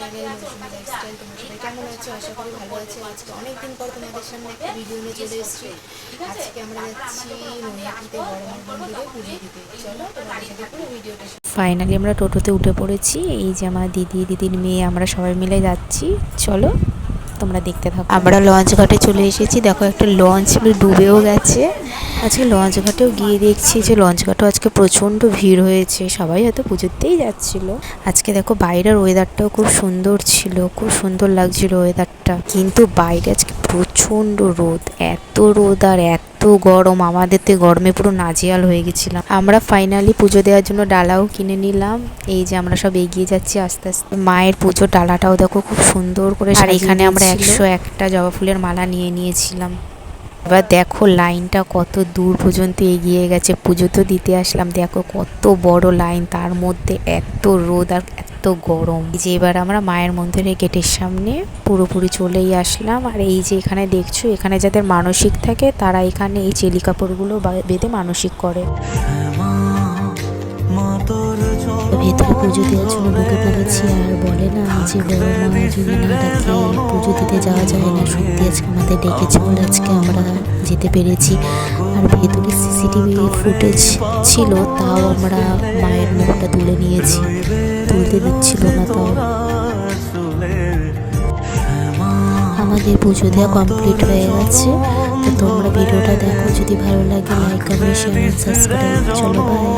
Channel মৌসুমী lifestyle. তোমরা সবাই কেমন আছো? আশা করি ভালো আছো। আজকে অনেকদিন পর তোমাদের সামনে একটা ভিডিও নিয়ে চলে এসেছি। আজকে আমরা যাচ্ছি নৈহাটিতে বড়মার মন্দিরে পুজো দিতে। চলো তোমাদের সাথে পুরো ভিডিওটা। ফাইনালি আমরা টোটোতে উঠে পড়েছি। এই যে আমার দিদির মেয়ে, আমরা সবাই মিলে যাচ্ছি। চলো তোমরা দেখতে থাকো। আমরা লঞ্চ ঘাটে চলে এসেছি। দেখো একটা লঞ্চ ডুবেও গেছে। আজকে লঞ্চ ঘাটেও গিয়ে দেখছি যে লঞ্চ ঘাটেও আজকে প্রচণ্ড ভিড় হয়েছে, সবাই হয়তো পুজোতেই যাচ্ছিল। আজকে দেখো বাইরের ওয়েদারটাও খুব সুন্দর ছিল, খুব সুন্দর লাগছিল ওয়েদারটা, কিন্তু বাইরে আজকে প্রচণ্ড রোদ, এত রোদ আর এত গরম, আমাদের তো গরমে পুরো নাজেহাল হয়ে গেছিলাম। আমরা ফাইনালি পুজো দেওয়ার জন্য ডালাও কিনে নিলাম। এই যে আমরা সব এগিয়ে যাচ্ছি আস্তে আস্তে। মায়ের পুজোর ডালাটাও দেখো খুব সুন্দর করে, আর এখানে আমরা 101টা জবা ফুলের মালা নিয়ে নিয়েছিলাম। এবার দেখো লাইনটা কত দূর পর্যন্ত এগিয়ে গেছে। পুজো তো দিতে আসলাম, দেখো কত বড় লাইন, তার মধ্যে এত রোদ আর এত গরম। যে এবার আমরা মায়ের মন্দিরের গেটের সামনে পুরোপুরি চলেই আসলাম। আর এই যে এখানে দেখছো, এখানে যাদের মানসিক থাকে তারা এখানে এই চেলি কাপড়গুলো বেঁধে মানসিক করে। ভেতরে পুজো দেওয়ার জন্য ঢুকে পড়েছি। আর বলে না যে বড় মা যদি না ডাকে পুজো দিতে যাওয়া যায় না। সত্যি আজকে আমাদের ডেকেছে বলে আজকে আমরা যেতে পেরেছি। আর ভেতরে সিসিটিভি ফুটেজ ছিল, তাও আমরা মায়ের মুখটা তুলে নিয়েছি, তুলতে দিচ্ছিল না। তাও আমাদের পুজো দেওয়া কমপ্লিট হয়ে গেছে। তো তোমরা ভিডিওটা দেখো, যদি ভালো লাগে লাইক কমেন্ট শেয়ার সাবস্ক্রাইব। চলো বাই।